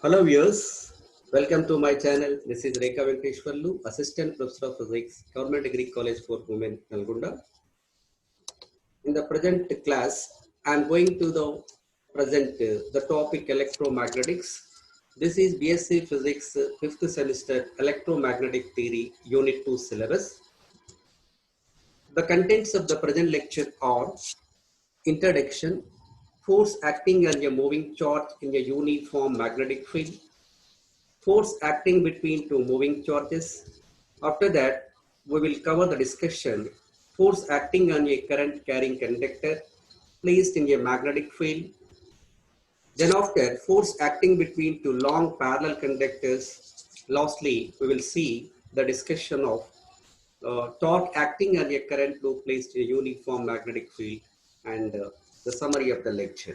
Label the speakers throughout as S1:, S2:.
S1: Hello viewers, welcome to my channel. This is Rekha Venkateshwarlu, Assistant Professor of Physics, Government Degree College for Women, Nalgonda. In the present class, I am going to present the topic Electromagnetics. This is BSc Physics 5th semester Electromagnetic Theory Unit 2 syllabus. The contents of the present lecture are Introduction, force acting on a moving charge in a uniform magnetic field, force acting between two moving charges. After that, we will cover the discussion, force acting on a current carrying conductor placed in a magnetic field. Then after, force acting between two long parallel conductors. Lastly, we will see the discussion of torque acting on a current loop placed in a uniform magnetic field and the summary of the lecture.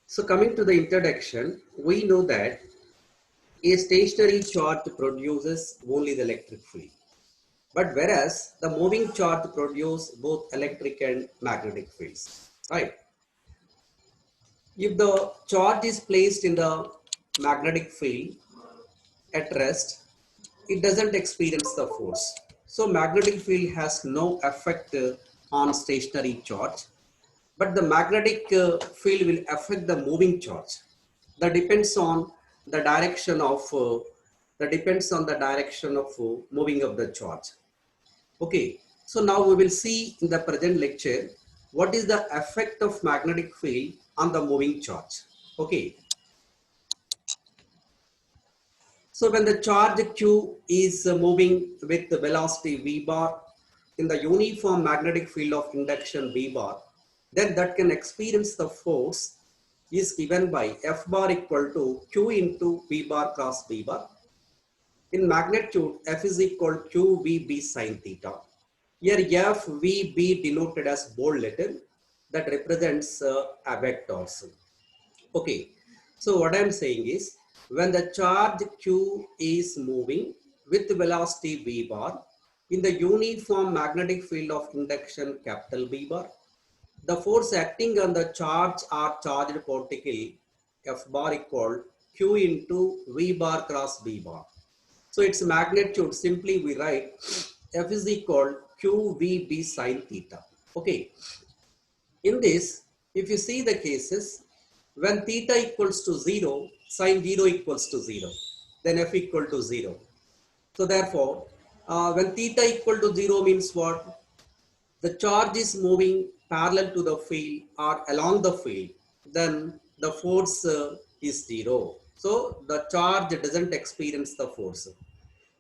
S1: So coming to the introduction, we know that a stationary charge produces only the electric field. But whereas the moving charge produces both electric and magnetic fields, right? If the charge is placed in the magnetic field at rest, it doesn't experience the force. So magnetic field has no effect on stationary charge, but the magnetic field will affect the moving charge. That depends on the direction of moving of the charge. Okay, so now we will see in the present lecture what is the effect of magnetic field on the moving charge. Okay, so when the charge Q is moving with the velocity v bar in the uniform magnetic field of induction v bar, then that can experience the force is given by F bar equal to Q into V bar cross V bar. In magnitude, F is equal to QVB sin theta. Here FVB denoted as bold letter that represents a vectors. Okay, so what I am saying is when the charge Q is moving with velocity V bar in the uniform magnetic field of induction capital V bar, the force acting on the charge or charged particle F bar equal Q into V bar cross V bar. So its magnitude simply we write F is equal QVB sin theta. Okay. In this, if you see the cases, when theta equals to 0, sin 0 equals to 0, then F equal to 0. So therefore, when theta equal to 0 means what? The charge is moving parallel to the field or along the field, then the force is 0. So the charge doesn't experience the force.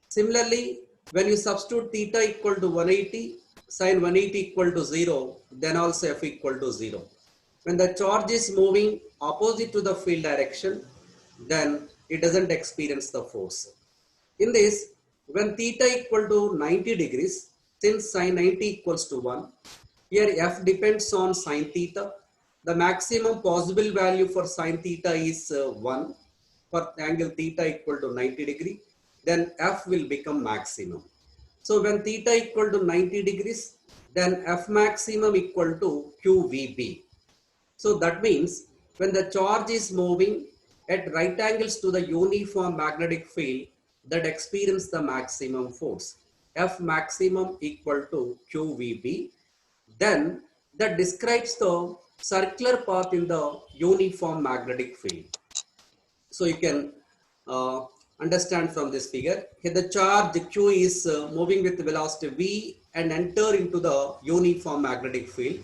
S1: Similarly, when you substitute theta equal to 180, sin 180 equal to 0, then also F equal to 0. When the charge is moving opposite to the field direction, then it doesn't experience the force. In this, when theta equal to 90 degrees, since sin 90 equals to 1, here F depends on sin theta. The maximum possible value for sin theta is 1 for angle theta equal to 90 degree. Then F will become maximum. So when theta equal to 90 degrees, then F maximum equal to QVB. So that means when the charge is moving at right angles to the uniform magnetic field, that experience the maximum force. F maximum equal to QVB. Then that describes the circular path in the uniform magnetic field. So you can understand from this figure. Here the charge Q is moving with velocity V and enter into the uniform magnetic field.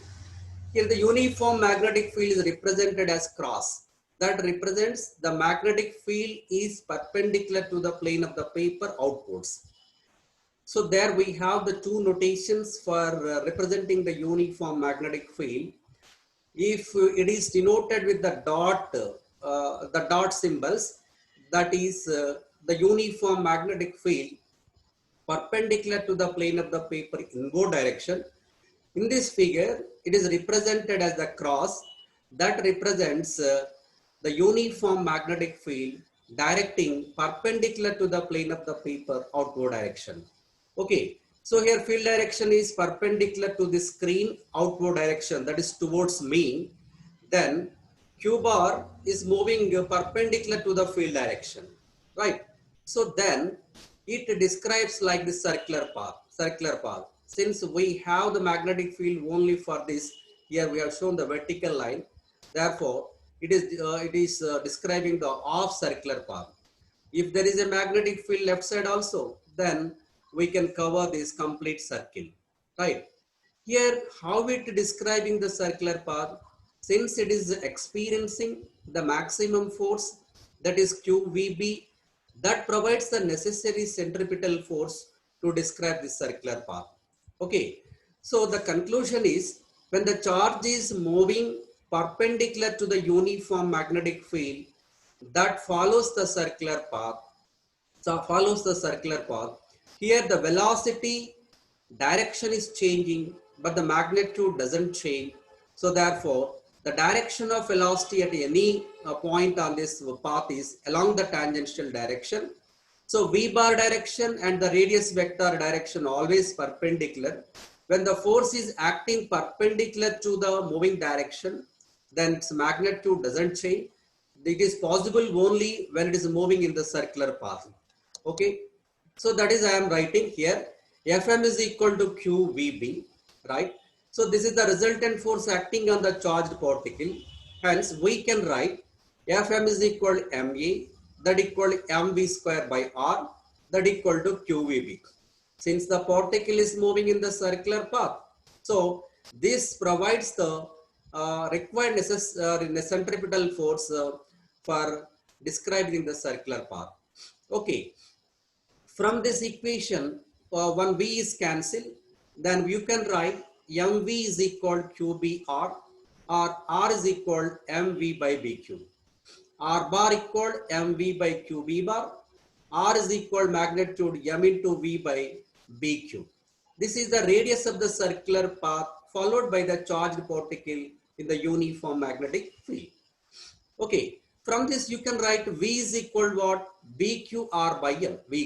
S1: Here the uniform magnetic field is represented as cross. That represents the magnetic field is perpendicular to the plane of the paper outwards. So there we have the two notations for representing the uniform magnetic field. If it is denoted with the dot symbols, that is the uniform magnetic field perpendicular to the plane of the paper in both direction. In this figure, it is represented as the cross that represents the uniform magnetic field directing perpendicular to the plane of the paper outward direction. Okay, so here field direction is perpendicular to the screen outward direction, that is towards me. Then Q bar is moving perpendicular to the field direction, right? So then it describes like the circular path, Since we have the magnetic field only for this, here we have shown the vertical line. Therefore, it is describing the off circular path. If there is a magnetic field left side also, then we can cover this complete circle, right? Here, how it describing the circular path, since it is experiencing the maximum force, that is QVB, that provides the necessary centripetal force to describe the circular path. Okay, so the conclusion is when the charge is moving perpendicular to the uniform magnetic field that follows the circular path, here the velocity direction is changing, but the magnitude doesn't change. So therefore, the direction of velocity at any point on this path is along the tangential direction. So V bar direction and the radius vector direction always perpendicular. When the force is acting perpendicular to the moving direction, then its magnitude doesn't change. It is possible only when it is moving in the circular path. Okay, so that is I am writing here. Fm is equal to QVB, right? So this is the resultant force acting on the charged particle. Hence, we can write Fm is equal to Ma, that equal to mv square by r, that equal to QVB. Since the particle is moving in the circular path, so this provides the required centripetal force for describing the circular path. Okay, from this equation, one V is cancelled, then you can write mv is equal to QBR or R is equal to mv by BQ. R bar equal mv by QB bar. R is equal magnitude m into V by BQ. This is the radius of the circular path followed by the charged particle in the uniform magnetic field. Okay, from this you can write V is equal to what? BQR by M. V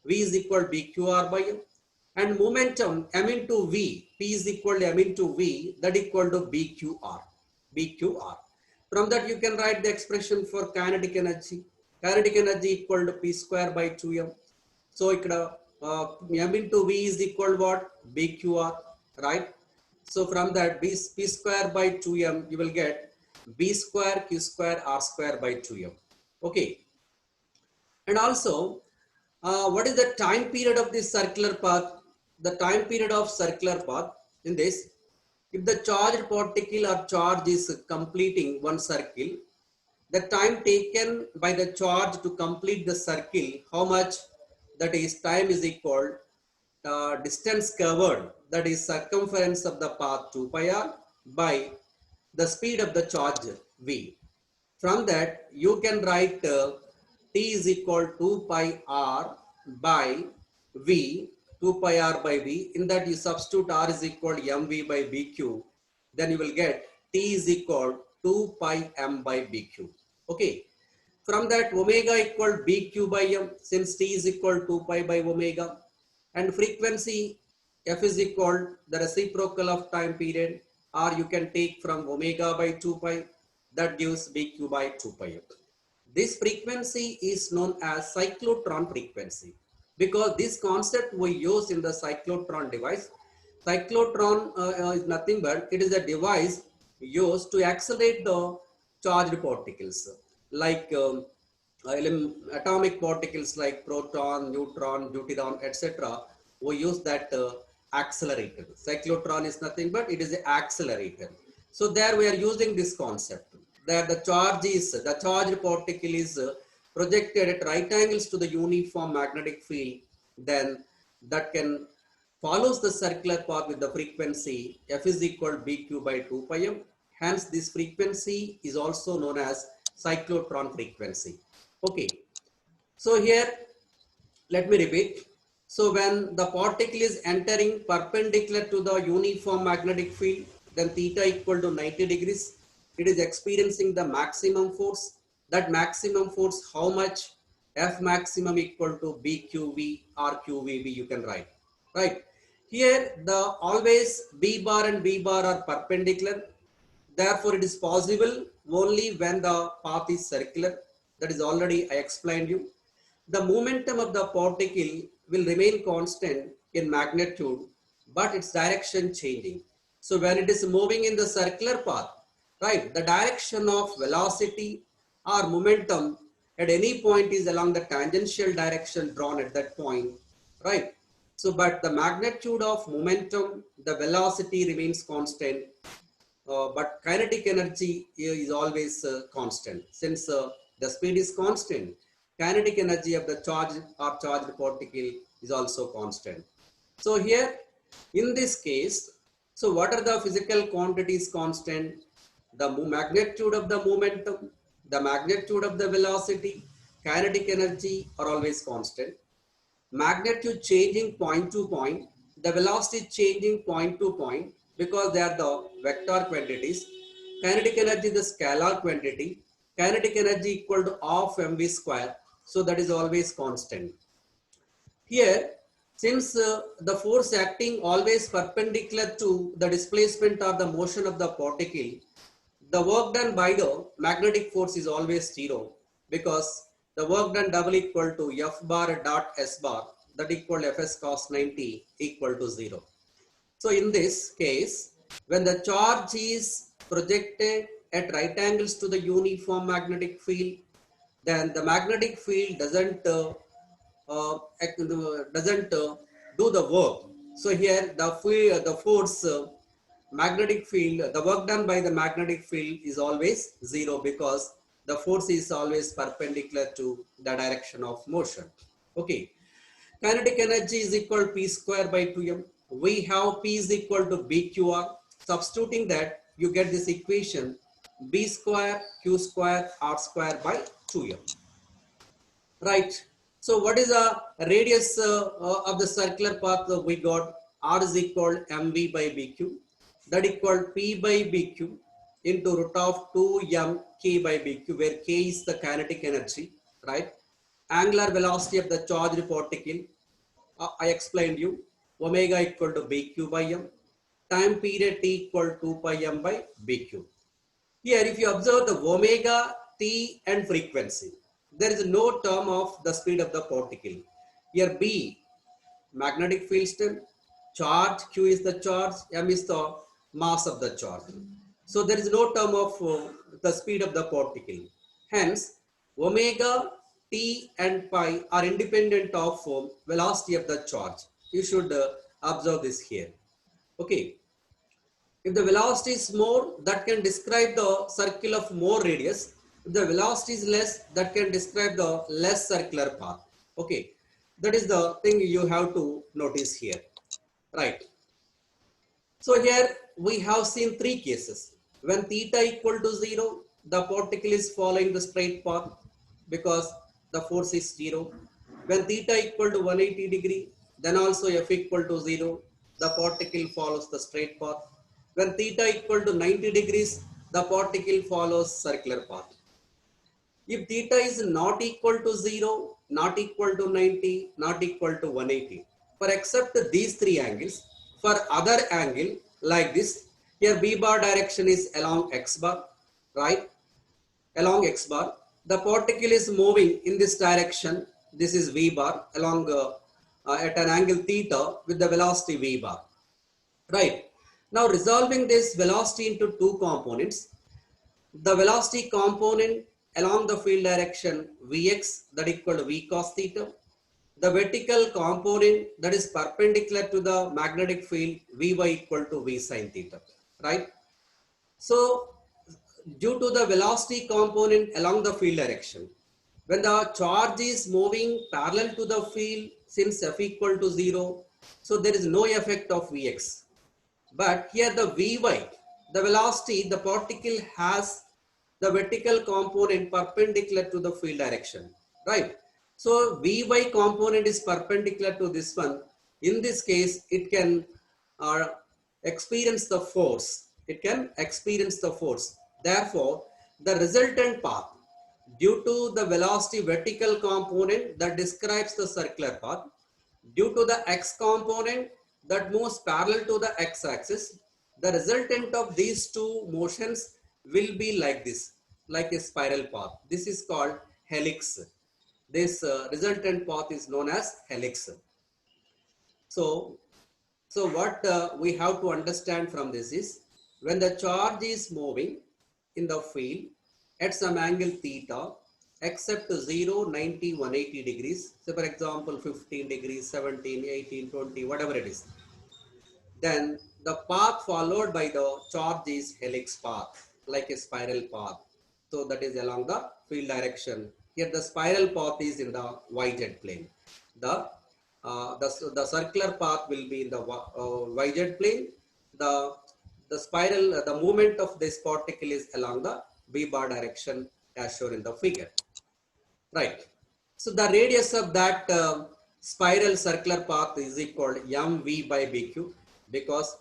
S1: is equal to BQR by M. And momentum M into V, P is equal to M into V, that equal to BQR. From that you can write the expression for kinetic energy. Kinetic energy equal to P square by 2M. So M into V is equal to what? BQR, right? So from that P square by 2M, you will get B square Q square R square by 2M. Okay. And also, what is the time period of this circular path? The time period of circular path in this, if the charged particle or charge is completing one circle, the time taken by the charge to complete the circle, how much? That is time is equal distance covered, that is circumference of the path 2 pi r by the speed of the charge v. From that you can write t is equal to 2 pi r by v, 2 pi r by v. In that you substitute r is equal to mv by bq, then you will get t is equal to 2 pi m by bq. Okay. From that omega equal bq by m, since t is equal to 2 pi by omega, and frequency f is equal the reciprocal of time period, or you can take from omega by 2 pi, that gives bq by 2 pi. This frequency is known as cyclotron frequency because this concept we use in the cyclotron device. Cyclotron is nothing but it is a device used to accelerate the charged particles like atomic particles like proton, neutron, deuteron, etc. We use that accelerator. Cyclotron is nothing but it is an accelerator. So there we are using this concept that the charged particle is projected at right angles to the uniform magnetic field, then that can follows the circular path with the frequency f is equal to bq by 2 pi m. Hence this frequency is also known as cyclotron frequency. Okay, so here let me repeat. So when the particle is entering perpendicular to the uniform magnetic field, then theta equal to 90 degrees, it is experiencing the maximum force. That maximum force, how much? F maximum equal to BQV or QVB, you can write, right? Here the always B bar and B bar are perpendicular. Therefore, it is possible only when the path is circular. That is already I explained you. The momentum of the particle will remain constant in magnitude, but its direction changing. So when it is moving in the circular path, right, the direction of velocity or momentum at any point is along the tangential direction drawn at that point, right? So, but the magnitude of momentum, the velocity remains constant, but kinetic energy is always constant. Since the speed is constant, kinetic energy of the charge or charged particle is also constant. So here, in this case, so what are the physical quantities constant? The magnitude of the momentum, the magnitude of the velocity, kinetic energy are always constant. Magnitude changing point to point, the velocity changing point to point because they are the vector quantities. Kinetic energy the scalar quantity. Kinetic energy equal to half mv square. So that is always constant. Here, since the force acting always perpendicular to the displacement or the motion of the particle, the work done by the magnetic force is always zero because the work done double equal to F bar dot S bar that equal Fs cos 90 equal to 0. So in this case, when the charge is projected at right angles to the uniform magnetic field, then the magnetic field doesn't do the work. So here the force magnetic field, the work done by the magnetic field is always zero because the force is always perpendicular to the direction of motion. Okay. Kinetic energy is equal to P square by 2m. We have P is equal to BQR. Substituting that, you get this equation B square Q square R square by 2m. Right. So what is the radius of the circular path we got? R is equal to mv by bq. That equal P by bq into root of 2m k by bq, where k is the kinetic energy, right? Angular velocity of the charged particle, I explained you. Omega equal to bq by m. Time period t equal to 2 pi m by bq. Here, if you observe the omega, t and frequency, there is no term of the speed of the particle. Here B, magnetic field strength, charge, Q is the charge, M is the mass of the charge. So there is no term of the speed of the particle. Hence, omega, t and pi are independent of velocity of the charge. You should observe this here. Okay. If the velocity is more, that can describe the circle of more radius. If the velocity is less, that can describe the less circular path. Okay, that is the thing you have to notice here, right? So here we have seen three cases. When theta equal to 0, the particle is following the straight path because the force is 0. When theta equal to 180 degree, then also f equal to 0, the particle follows the straight path. When theta equal to 90 degrees, the particle follows circular path. If theta is not equal to 0, not equal to 90, not equal to 180, for except these three angles, for other angle like this, here B bar direction is along X bar, right? Along X bar, the particle is moving in this direction. This is V bar along at an angle theta with the velocity V bar, right? Now resolving this velocity into two components, the velocity component along the field direction Vx that equal to V cos theta. The vertical component that is perpendicular to the magnetic field Vy equal to V sin theta, right? So due to the velocity component along the field direction, when the charge is moving parallel to the field, since f equal to 0, so there is no effect of Vx. But here the Vy, the velocity, the particle has the vertical component perpendicular to the field direction, right? So Vy component is perpendicular to this one. In this case, it can experience the force. It can experience the force. Therefore, the resultant path due to the velocity vertical component that describes the circular path, due to the x component that moves parallel to the x-axis, the resultant of these two motions will be like this, like a spiral path. This is called helix. This resultant path is known as helix. So, what we have to understand from this is, when the charge is moving in the field at some angle theta, except 0, 90, 180 degrees, so for example 15 degrees, 17, 18, 20, whatever it is, then the path followed by the charge is helix path, like a spiral path. So that is along the field direction. Here the spiral path is in the YZ plane. The the circular path will be in the YZ plane. The spiral, the movement of this particle is along the V bar direction as shown in the figure. Right. So the radius of that spiral circular path is equal to mv by bq, because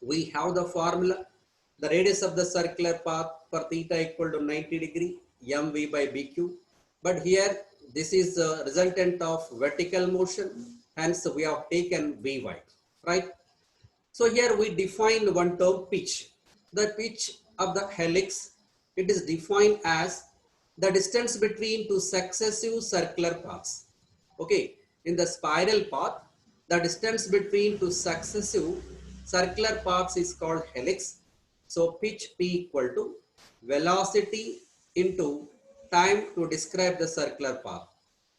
S1: we have the formula. The radius of the circular path for theta equal to 90 degree, mv by bq. But here this is the resultant of vertical motion, hence we have taken vy, right? So here we define one term, pitch. The pitch of the helix, it is defined as the distance between two successive circular paths. Okay, in the spiral path, the distance between two successive circular paths is called helix. So pitch P equal to velocity into time to describe the circular path.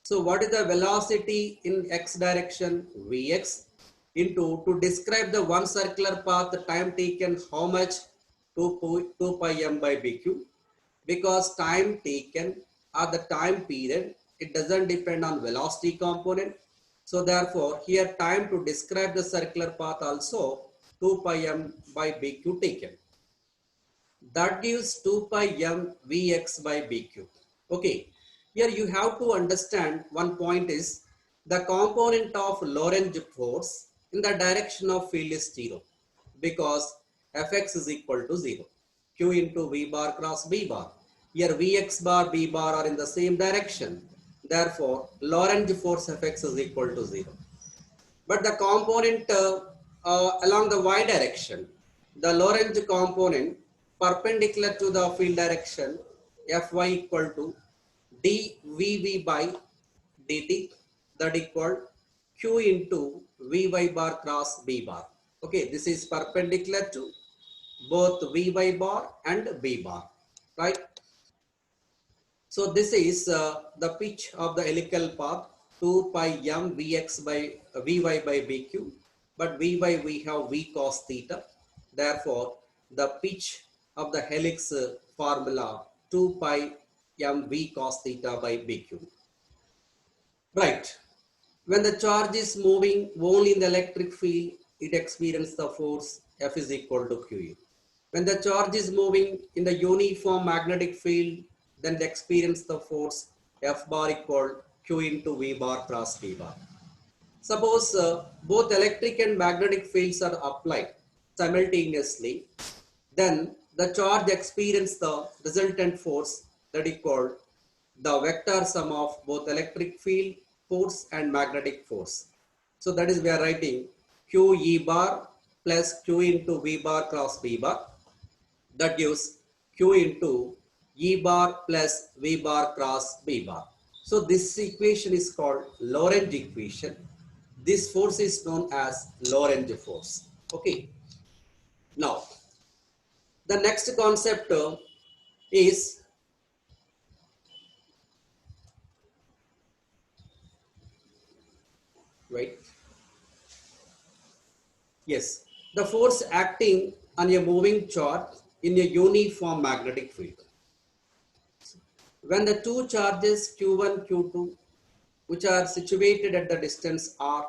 S1: So what is the velocity in x direction? Vx into, to describe the one circular path, the time taken, how much? 2 pi m by bq. Because time taken or the time period, it doesn't depend on velocity component. So therefore here time to describe the circular path also 2 pi m by bq taken. That gives 2 pi m Vx by bq. Okay, here you have to understand one point is, the component of Lorentz force in the direction of field is 0, because Fx is equal to 0. Q into V bar cross B bar. Here Vx bar, B bar are in the same direction. Therefore, Lorentz force Fx is equal to 0. But the component along the y direction, the Lorentz component perpendicular to the field direction, Fy equal to dVv by dt, that equal Q into Vy bar cross B bar. Okay, this is perpendicular to both Vy bar and B bar, right? So this is the pitch of the helical path, 2 pi m Vx by Vy by Bq, but Vy we have V cos theta. Therefore, the pitch of the helix formula 2 pi m V cos theta by Bq. Right. When the charge is moving only in the electric field, it experiences the force F is equal to Qa. When the charge is moving in the uniform magnetic field, then they experience the force F bar equal Q into V bar cross V bar. Suppose both electric and magnetic fields are applied simultaneously, then the charge experiences the resultant force, that equal the vector sum of both electric field force and magnetic force. So that is we are writing Q E bar plus Q into V bar cross V bar. That gives Q into E bar plus V bar cross V bar. So this equation is called Lorentz equation. This force is known as Lorentz force. Okay. Now, the next concept is, right? Yes, the force acting on a moving charge in a uniform magnetic field. When the two charges Q1, Q2, which are situated at the distance r,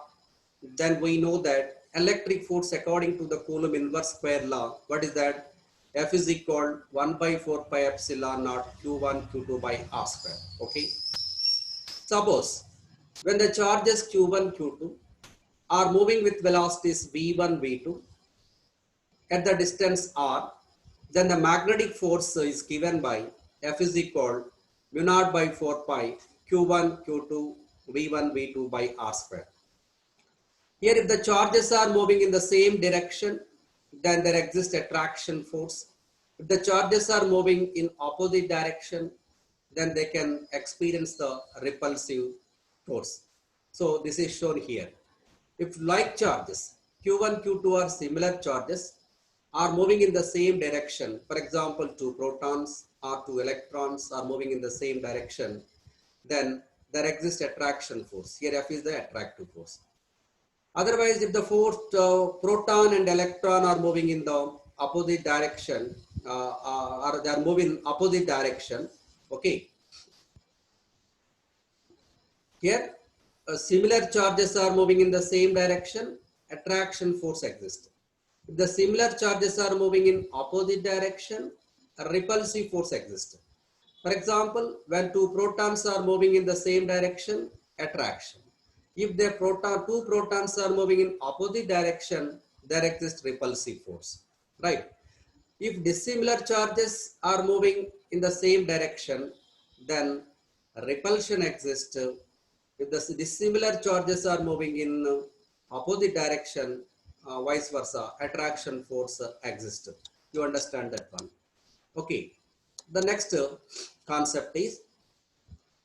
S1: then we know that electric force according to the Coulomb inverse square law, what is that? F is equal 1 by 4 pi epsilon naught Q1, Q2 by r square. Okay. Suppose when the charges Q1, Q2 are moving with velocities V1, V2 at the distance r, then the magnetic force is given by F is equal mu naught by 4 pi Q1, Q2, V1, V2 by r square. Here if the charges are moving in the same direction, then there exists attraction force. If the charges are moving in opposite direction, then they can experience the repulsive force. So this is shown here. If like charges, Q1, Q2 are similar charges, are moving in the same direction, for example, two protons or two electrons are moving in the same direction, then there exists attraction force. Here F is the attractive force. Otherwise, if the force proton and electron are moving in the opposite direction, or they are moving opposite direction, okay. Here, similar charges are moving in the same direction, attraction force exists. If the similar charges are moving in opposite direction, a repulsive force exists. For example, when two protons are moving in the same direction, attraction. If the two protons are moving in opposite direction, there exists repulsive force, right? If dissimilar charges are moving in the same direction, then repulsion exists. If the dissimilar charges are moving in opposite direction, vice versa, attraction force exists. You understand that one? Okay. The next concept is,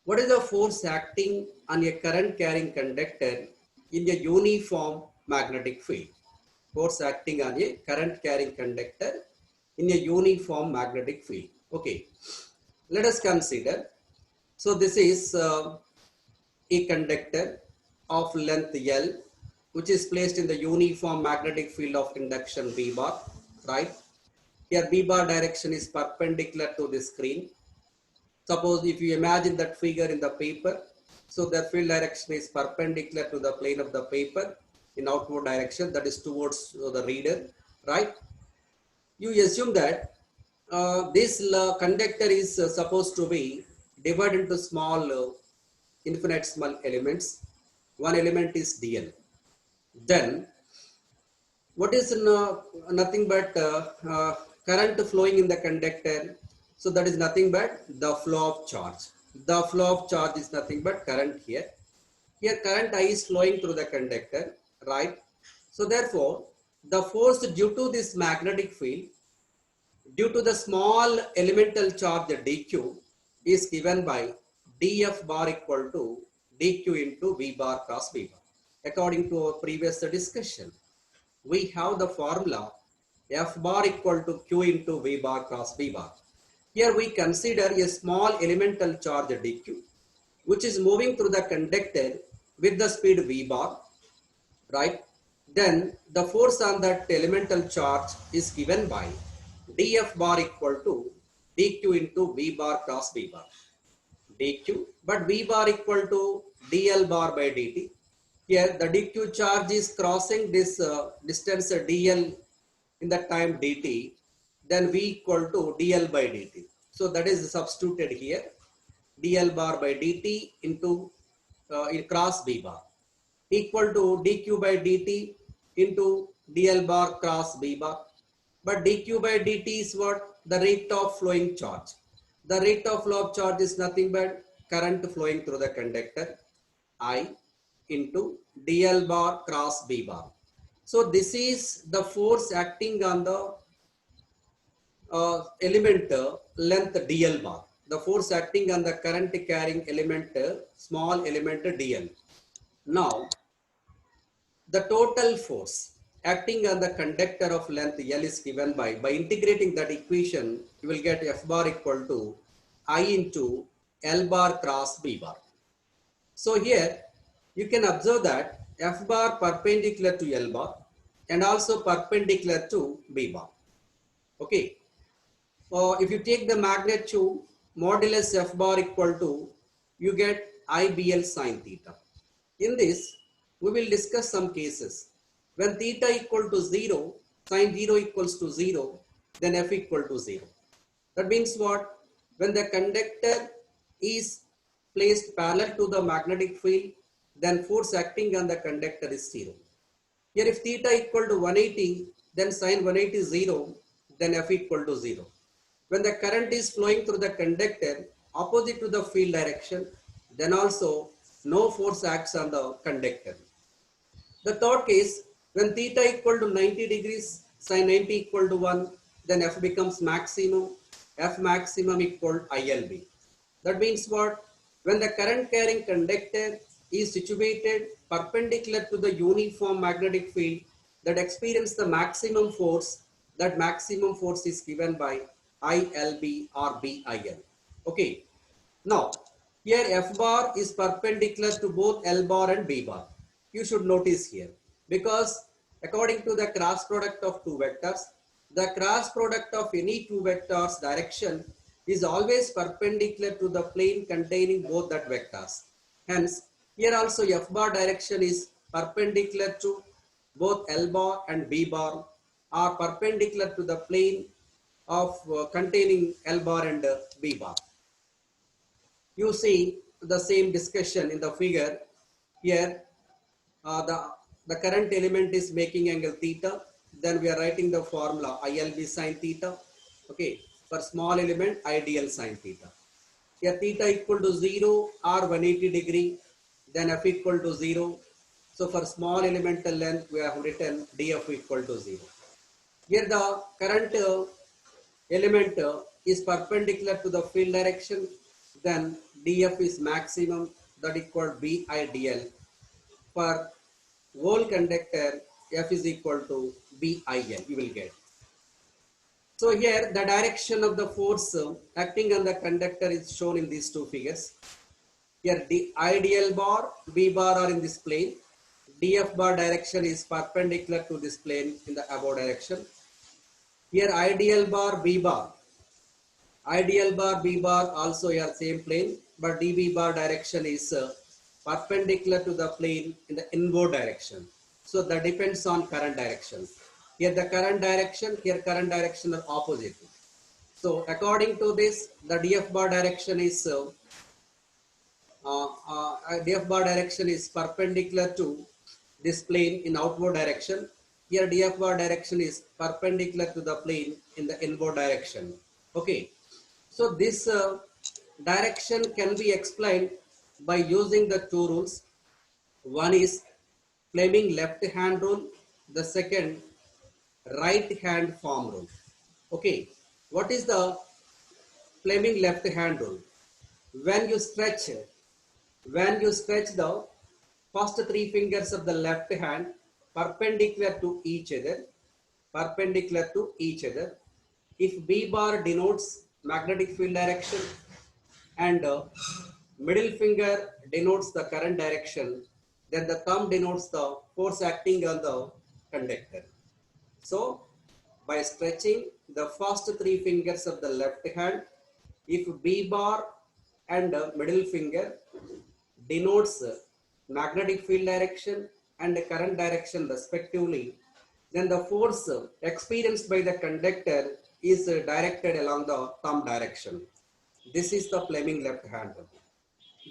S1: what is the force acting on a current carrying conductor in a uniform magnetic field? Force acting on a current carrying conductor in a uniform magnetic field. Okay, let us consider. So this is a conductor of length L, which is placed in the uniform magnetic field of induction B bar, right? Here B bar direction is perpendicular to the screen. Suppose if you imagine that figure in the paper, so the field direction is perpendicular to the plane of the paper in outward direction, that is towards the reader, right? You assume that this conductor is supposed to be divided into small, infinite small elements. One element is DL. Then what is nothing but current flowing in the conductor? So that is nothing but the flow of charge. The flow of charge is nothing but current here. Here current I is flowing through the conductor, right? So therefore, the force due to this magnetic field, due to the small elemental charge dq, is given by df bar equal to dq into v bar cross v bar. According to our previous discussion, we have the formula f bar equal to q into v bar cross v bar. Here we consider a small elemental charge dq, which is moving through the conductor with the speed v bar, right? Then the force on that elemental charge is given by df bar equal to dq into v bar cross v bar. dq, but v bar equal to dl bar by dt. Here the dq charge is crossing this distance dl in the time dt, then v equal to dl by dt. So that is substituted here, dl bar by dt into cross v bar equal to dq by dt into dl bar cross v bar. But dq by dt is what? The rate of flowing charge. The rate of flow of charge is nothing but current flowing through the conductor, I into dl bar cross v bar. So this is the force acting on the element length dl bar. The force acting on the current carrying element, small element dl. Now, the total force acting on the conductor of length L is given by integrating that equation, you will get F bar equal to I into L bar cross B bar. So here you can observe that F bar perpendicular to L bar and also perpendicular to B bar. Okay. If you take the magnitude modulus F bar equal to, you get IBL sine theta. In this, we will discuss some cases. When theta equal to 0, sine 0 equals to 0, then F equal to 0. That means what? When the conductor is placed parallel to the magnetic field, then force acting on the conductor is 0. Here if theta equal to 180, then sine 180 is 0, then F equal to 0. When the current is flowing through the conductor opposite to the field direction, then also no force acts on the conductor. The third case, when theta equal to 90 degrees, sin 90 equal to 1, then F becomes maximum, F maximum equal to ILB. That means what? When the current carrying conductor is situated perpendicular to the uniform magnetic field that experience the maximum force, that maximum force is given by ILB or BIL. Okay. Now, here F bar is perpendicular to both L bar and B bar. You should notice here because according to the cross product of two vectors, the cross product of any two vectors direction is always perpendicular to the plane containing both that vectors. Hence, here also F bar direction is perpendicular to both L bar and B bar are perpendicular to the plane of containing L bar and B bar. You see the same discussion in the figure. Here the current element is making angle theta, then we are writing the formula ILB sin theta. Okay, for small element IDL sin theta. Here theta equal to 0 or 180 degree, then F equal to 0. So for small elemental length we have written dF equal to 0. Here the current element is perpendicular to the field direction, then dF is maximum, that equal BIDL. For whole conductor, F is equal to BIL, you will get. So here the direction of the force acting on the conductor is shown in these two figures. Here the IDL bar, B bar are in this plane. DF bar direction is perpendicular to this plane in the above direction. Here IDL bar, B bar B bar also here same plane, but DB bar direction is perpendicular to the plane in the inward direction. So that depends on current direction. Here the current direction, here current direction are opposite. So according to this, the DF bar direction is DF bar direction is perpendicular to this plane in outward direction. Here DF bar direction is perpendicular to the plane in the inward direction. Okay. So this direction can be explained by using the two rules. One is Fleming left hand rule, the second right hand form rule. Okay, what is the Fleming left hand rule? When you stretch the first three fingers of the left hand perpendicular to each other, if B bar denotes magnetic field direction and middle finger denotes the current direction, then the thumb denotes the force acting on the conductor. So, by stretching the first three fingers of the left hand, if B bar and middle finger denotes magnetic field direction and current direction respectively, then the force experienced by the conductor is directed along the thumb direction. This is the Fleming left hand rule.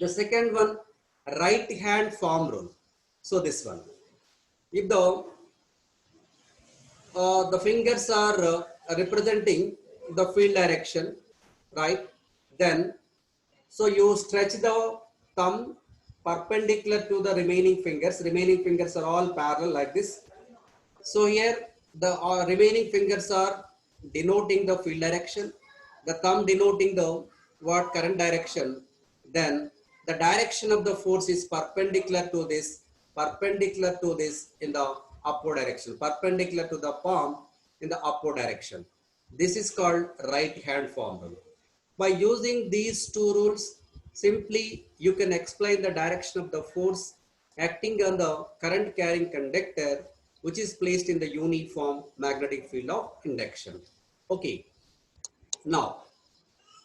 S1: The second one, right hand form rule. So this one, if the fingers are representing the field direction, right? Then, so you stretch the thumb perpendicular to the remaining fingers. Remaining fingers are all parallel like this. So here the remaining fingers are denoting the field direction, the thumb denoting the what current direction. Then the direction of the force is perpendicular to this in the upward direction, perpendicular to the palm in the upward direction. This is called right hand form rule. By using these two rules, simply you can explain the direction of the force acting on the current carrying conductor which is placed in the uniform magnetic field of induction. Okay, now,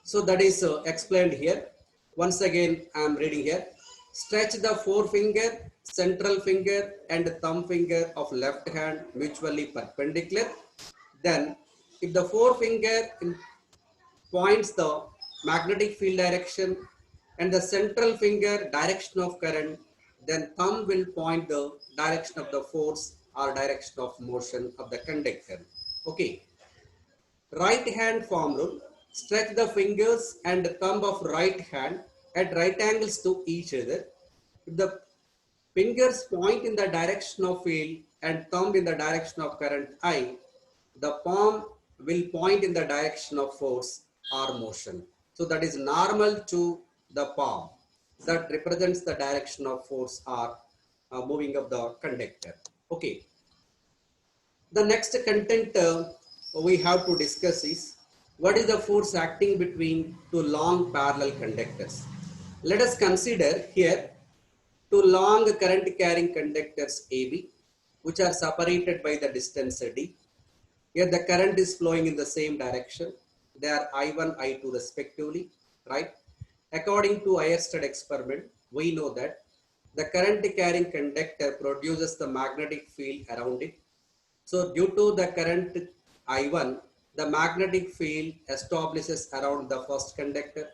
S1: so that is explained here. Once again, I am reading here. Stretch the forefinger, central finger and thumb finger of left hand mutually perpendicular. Then, if the forefinger points the magnetic field direction and the central finger direction of current, then thumb will point the direction of the force or direction of motion of the conductor. Okay. Right hand form rule. Stretch the fingers and thumb of right hand at right angles to each other. If the fingers point in the direction of field and thumb in the direction of current I, the palm will point in the direction of force or motion. So that is normal to the palm. That represents the direction of force or moving of the conductor. Okay. The next content we have to discuss is what is the force acting between two long parallel conductors. Let us consider here two long current carrying conductors AB, which are separated by the distance D. Here the current is flowing in the same direction. They are I1, I2 respectively, right? According to Eyerstedt experiment, we know that the current carrying conductor produces the magnetic field around it. So due to the current I1, the magnetic field establishes around the first conductor.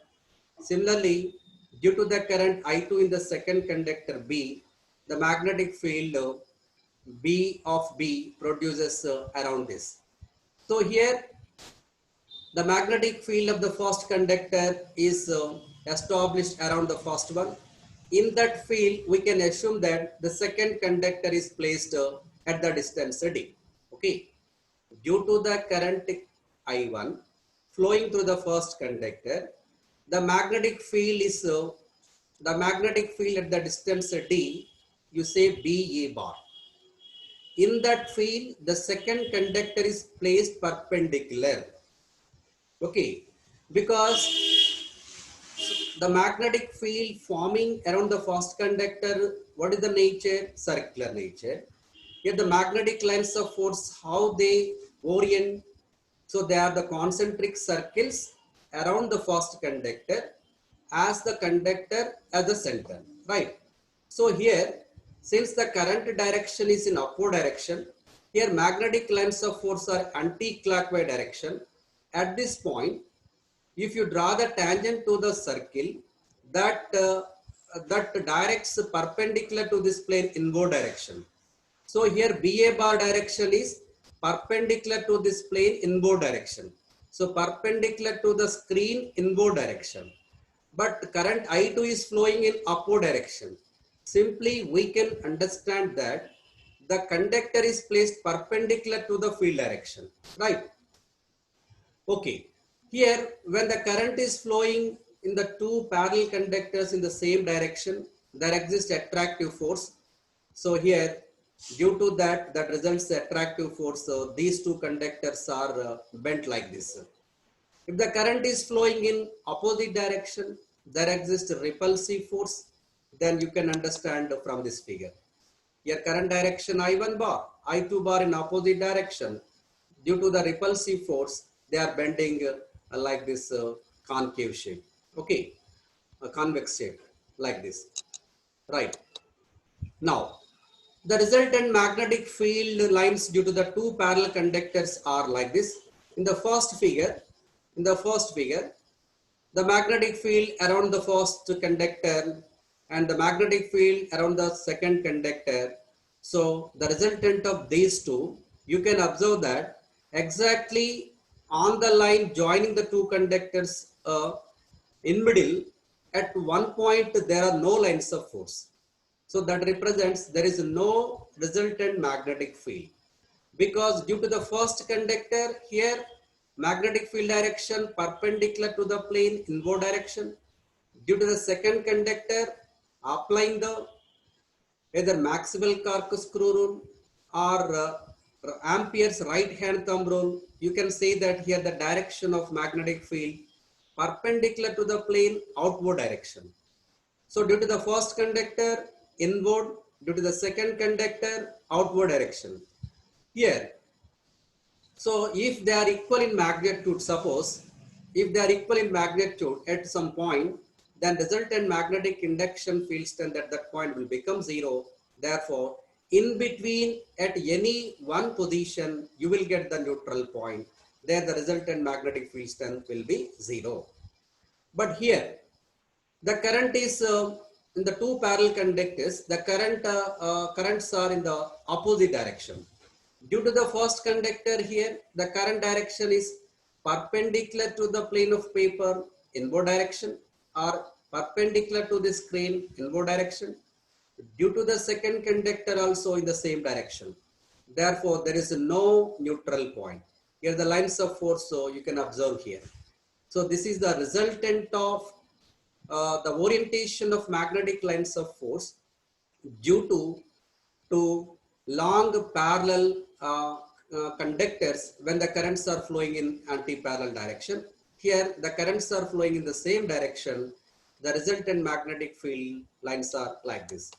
S1: Similarly, due to the current I2 in the second conductor B, the magnetic field B of B produces around this. So here the magnetic field of the first conductor is established around the first one. In that field, we can assume that the second conductor is placed at the distance D. Okay. Due to the current I1 flowing through the first conductor, the magnetic field is the magnetic field at the distance D, you say BA bar. In that field, the second conductor is placed perpendicular. Okay, because the magnetic field forming around the first conductor, what is the nature? Circular nature. Here the magnetic lines of force, how they orient. So they are the concentric circles around the first conductor as the conductor at the center, right? So here, since the current direction is in upward direction, here magnetic lines of force are anti-clockwise direction. At this point, if you draw the tangent to the circle, that directs perpendicular to this plane inward direction. So here BA bar direction is perpendicular to this plane inward direction. So perpendicular to the screen inward direction. But current I2 is flowing in upward direction. Simply we can understand that the conductor is placed perpendicular to the field direction, right? Okay. Here, when the current is flowing in the two parallel conductors in the same direction, there exists attractive force. So here, due to that, that results the attractive force. So these two conductors are bent like this. If the current is flowing in opposite direction, there exists repulsive force. Then you can understand from this figure. Here current direction I1 bar, I2 bar in opposite direction. Due to the repulsive force, they are bending like this concave shape. Okay, a convex shape like this. Right. Now, the resultant magnetic field lines due to the two parallel conductors are like this. In the first figure, the magnetic field around the first conductor and the magnetic field around the second conductor. So the resultant of these two, you can observe that exactly on the line joining the two conductors in middle, at one point there are no lines of force. So that represents there is no resultant magnetic field, because due to the first conductor here magnetic field direction perpendicular to the plane inward direction. Due to the second conductor, applying the either Maxwell corkscrew rule or Ampere's right hand thumb rule, you can say that here the direction of magnetic field perpendicular to the plane outward direction. So due to the first conductor inward, due to the second conductor outward direction. Here, so if they are equal in magnitude, suppose if they are equal in magnitude at some point, then resultant magnetic induction field strength at that point will become zero. Therefore, in between at any one position, you will get the neutral point. There the resultant magnetic field strength will be zero. But here, the current is in the two parallel conductors, the currents are in the opposite direction. Due to the first conductor here, the current direction is perpendicular to the plane of paper inward direction or perpendicular to the screen inward direction. Due to the second conductor also in the same direction. Therefore, there is no neutral point. Here the lines of force, so you can observe here. So this is the resultant of the orientation of magnetic lines of force due to long parallel conductors when the currents are flowing in anti-parallel direction. Here the currents are flowing in the same direction. The resultant magnetic field lines are like this,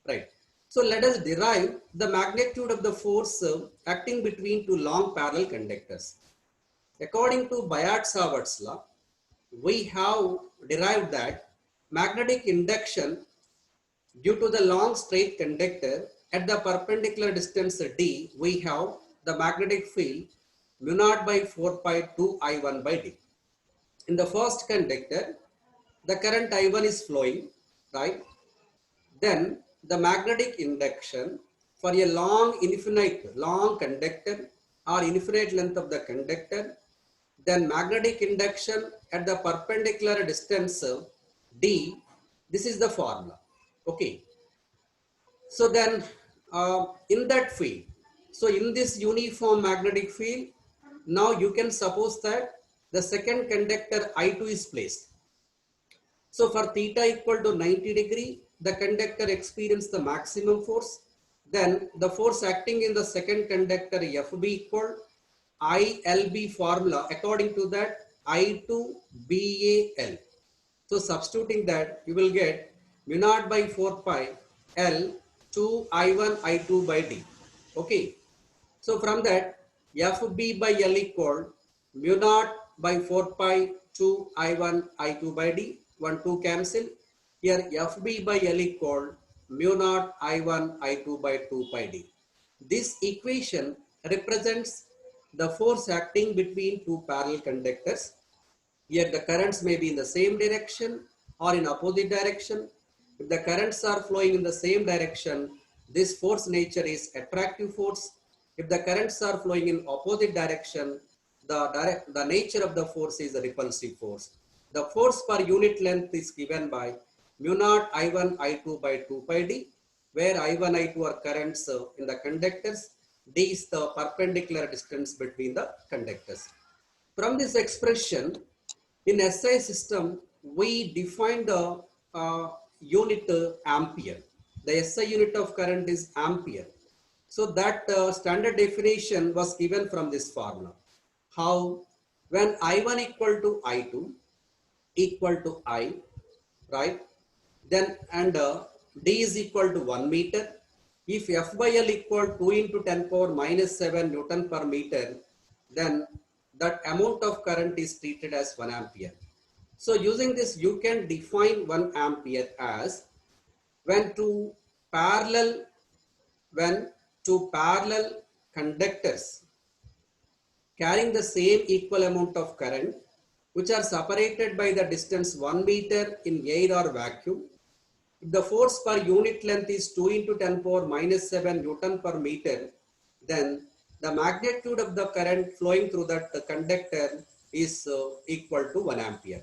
S1: right? So let us derive the magnitude of the force acting between two long parallel conductors. According to Biot-Savart's law, we have derived that magnetic induction due to the long straight conductor at the perpendicular distance d, we have the magnetic field mu naught by 4 pi 2 I1 by d. In the first conductor, the current I1 is flowing, right? Then the magnetic induction for a long conductor or infinite length of the conductor, then magnetic induction at the perpendicular distance d. This is the formula. Okay. So then in that field, so in this uniform magnetic field, now you can suppose that the second conductor I2 is placed. So for theta equal to 90 degree, the conductor experiences the maximum force. Then the force acting in the second conductor FB equal ILB formula. According to that, I2 BAL. So substituting that, you will get mu naught by 4 pi L 2 I1 I2 by D. Okay. So from that, FB by L equal mu naught by 4 pi 2 I1 I2 by D. 1 2 cancel. Here FB by L equal mu naught I1 I2 by 2 pi D. This equation represents the force acting between two parallel conductors. Yet the currents may be in the same direction or in opposite direction. If the currents are flowing in the same direction, this force nature is attractive force. If the currents are flowing in opposite direction, the nature of the force is a repulsive force. The force per unit length is given by mu naught I1 I2 by 2 pi d, where I1 I2 are currents in the conductors. D is the perpendicular distance between the conductors. From this expression, in SI system, we define the unit ampere. The SI unit of current is ampere. So that standard definition was given from this formula. How? When I1 equal to I2 equal to I, right? Then and D is equal to 1 meter. If F by L equal 2 into 10 power minus 7 Newton per meter, then that amount of current is treated as 1 ampere. So using this, you can define 1 ampere as when two parallel when two parallel conductors carrying the same equal amount of current, which are separated by the distance 1 meter in air or vacuum. If the force per unit length is 2 into 10 power minus 7 Newton per meter, then the magnitude of the current flowing through that conductor is equal to 1 ampere.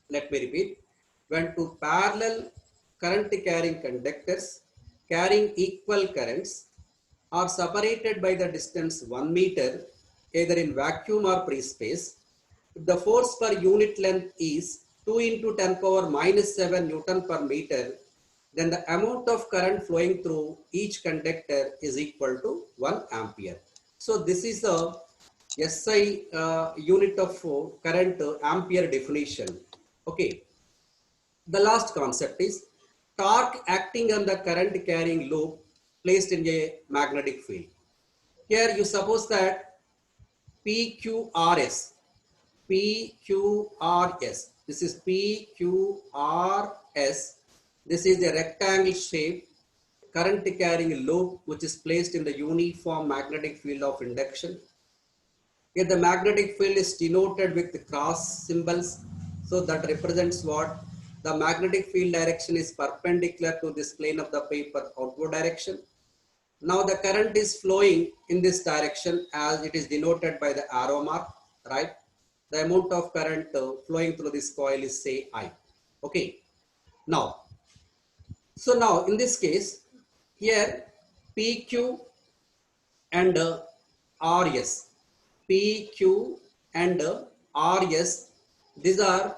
S1: Let me repeat. When two parallel current carrying conductors carrying equal currents are separated by the distance 1 meter, either in vacuum or free space, if the force per unit length is 2 into 10 power minus 7 Newton per meter, then the amount of current flowing through each conductor is equal to 1 ampere. So this is a SI unit of current ampere definition. Okay. The last concept is torque acting on the current carrying loop placed in a magnetic field. Here you suppose that PQRS, PQRS, this is PQRS, this is a rectangle shape current carrying loop which is placed in the uniform magnetic field of induction. Here the magnetic field is denoted with cross symbols. So that represents what? The magnetic field direction is perpendicular to this plane of the paper outward direction. Now the current is flowing in this direction as it is denoted by the arrow mark, right? The amount of current flowing through this coil is say I. Okay. Now, so now in this case, here PQ and RS. P, Q and RS, these are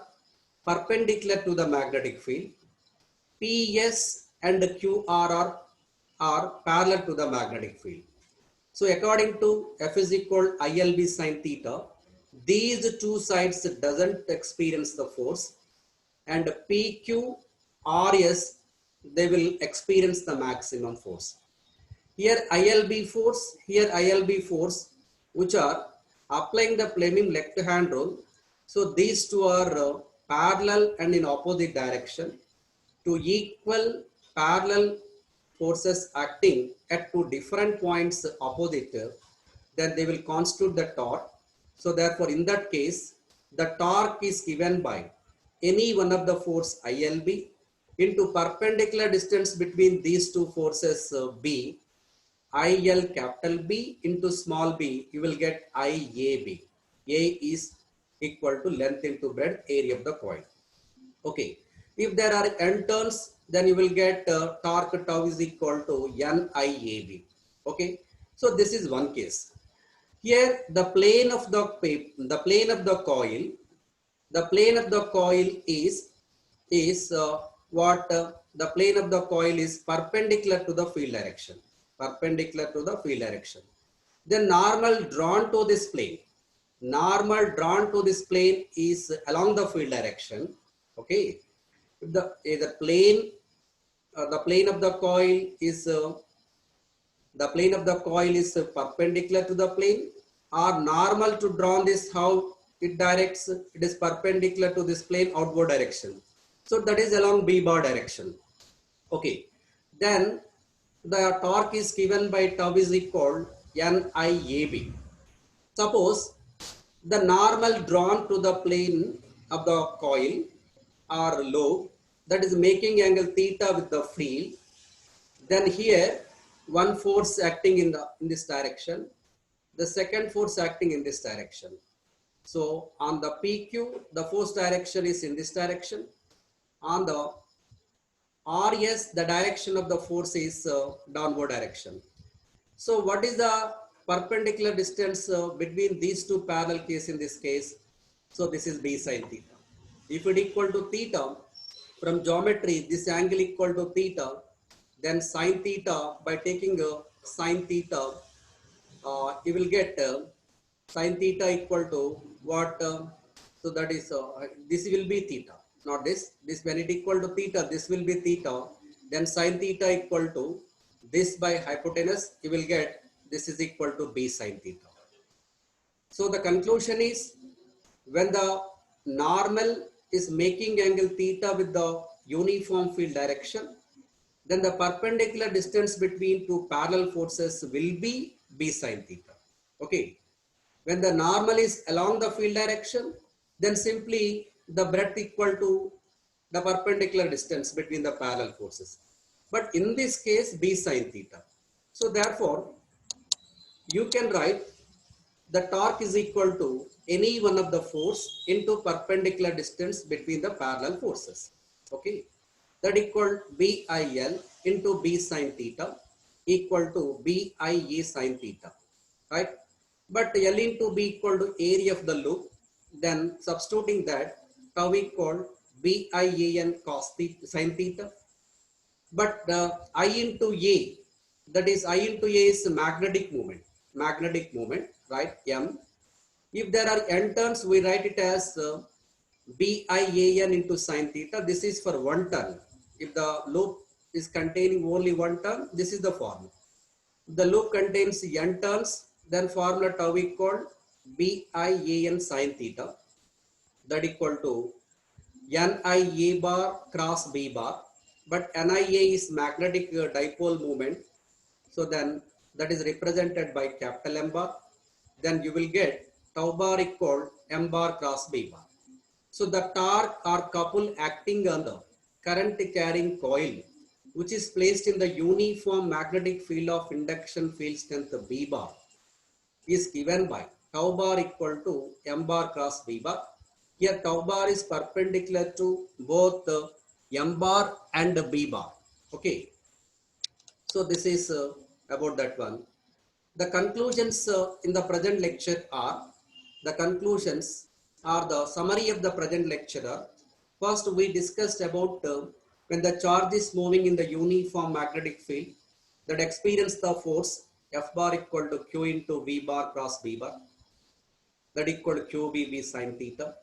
S1: perpendicular to the magnetic field. PS and QR are parallel to the magnetic field. So according to F is equal ILB sine theta, these two sides doesn't experience the force, and PQ, RS, they will experience the maximum force. Here ILB force, here ILB force, which are applying the Fleming left hand rule. So these two are parallel and in opposite direction to equal parallel forces acting at two different points opposite, then they will constitute the torque. So therefore, in that case, the torque is given by any one of the force ILB into perpendicular distance between these two forces B, IL capital B into small b, you will get IAB. A is equal to length into breadth, area of the coil. Okay. If there are n turns, then you will get torque tau is equal to NIAB. Okay. So this is one case. Here the plane of the coil, the plane of the coil is what the plane of the coil is perpendicular to the field direction. Perpendicular to the field direction. The normal drawn to this plane. Normal drawn to this plane is along the field direction. Okay. If the plane of the coil is perpendicular to the plane, or normal to draw this, how it directs, it is perpendicular to this plane outward direction. So that is along B bar direction. Okay. Then the torque is given by tau is equal NIAB. Suppose the normal drawn to the plane of the coil or lobe, that is making angle theta with the field. Then here one force acting in this direction, the second force acting in this direction. So on the PQ, the force direction is in this direction. On the RS, the direction of the force is downward direction. So what is the perpendicular distance between these two parallel cases in this case? So this is B sine theta. If it equal to theta, from geometry, this angle equal to theta, then sine theta, by taking sine theta, you will get sine theta equal to what? So that is, this will be theta, not this. This when it equal to theta, this will be theta. Then sine theta equal to this by hypotenuse, you will get this is equal to B sine theta. So the conclusion is, when the normal is making angle theta with the uniform field direction, then the perpendicular distance between two parallel forces will be B sine theta. Okay. When the normal is along the field direction, then simply the breadth equal to the perpendicular distance between the parallel forces. But in this case, B sine theta. So therefore, you can write the torque is equal to any one of the force into perpendicular distance between the parallel forces. Okay. That equal BIL into B sine theta equal to BIA sine theta. Right. But L into B equal to area of the loop. Then substituting that, tau equal BIAN cos theta, sine theta. But I into A, that is I into A is magnetic moment, right? M. If there are n turns, we write it as BIAN into sine theta. This is for one turn. If the loop is containing only one turn, this is the formula. If the loop contains n turns, then formula tau equal BIAN sine theta, that equal to NIA bar cross B bar. But NIA is magnetic dipole moment. So then that is represented by capital M bar. Then you will get tau bar equal M bar cross B bar. So the torque or couple acting on the current carrying coil, which is placed in the uniform magnetic field of induction field strength B bar, is given by tau bar equal to M bar cross B bar. Here tau bar is perpendicular to both M bar and B bar. Okay. So this is about that one. The conclusions in the present lecture are, the conclusions are the summary of the present lecture. First, we discussed about when the charge is moving in the uniform magnetic field, that experience the force F bar equal to Q into V bar cross B bar, that equal to QBV sin theta.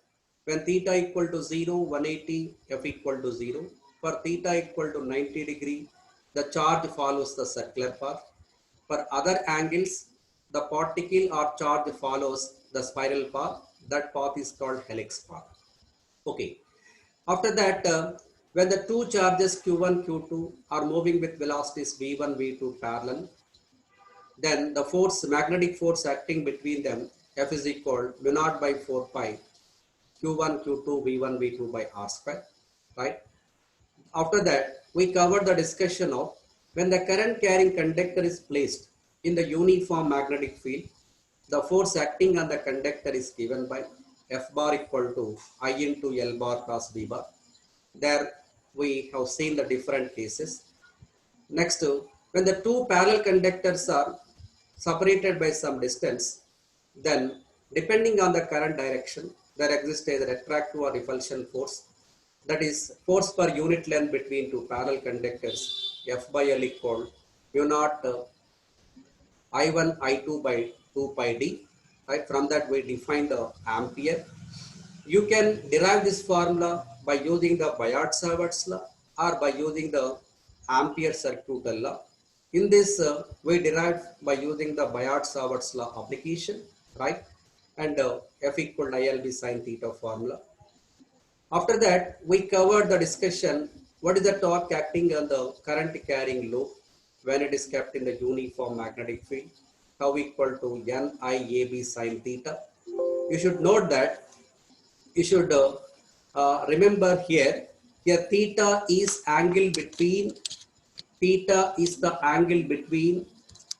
S1: When theta equal to 0, 180, F equal to 0. For theta equal to 90 degree, the charge follows the circular path. For other angles, the particle or charge follows the spiral path. That path is called helix path. Okay. After that, when the two charges Q1, Q2 are moving with velocities V1, V2 parallel, then the force, magnetic force acting between them, F is equal mu naught by 4 pi Q1, Q2, V1, V2 by R square, right? After that, we covered the discussion of when the current carrying conductor is placed in the uniform magnetic field, the force acting on the conductor is given by F bar equal to I into L bar cross B bar. There we have seen the different cases. Next, when the two parallel conductors are separated by some distance, then depending on the current direction, there exists a retractive or repulsion force, that is force per unit length between two parallel conductors, F by L equal mu naught I1 I2 by 2 pi d. Right? From that we define the ampere. You can derive this formula by using the Biot-Savart's law or by using the Ampere circuit law. In this, we derive by using the Biot-Savart's law application, right? And F equal to ILB sin theta formula. After that, we covered the discussion, what is the torque acting on the current carrying loop when it is kept in the uniform magnetic field, tau equal to NIAB sin theta. You should note that, you should remember here theta is the angle between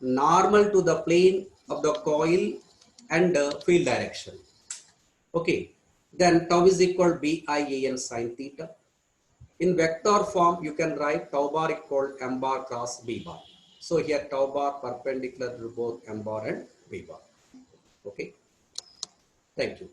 S1: normal to the plane of the coil and field direction. Okay, then tau is equal to BIAN sin theta. In vector form, you can write tau bar equal to m bar cross B bar. So here tau bar perpendicular to both m bar and B bar. Okay, thank you.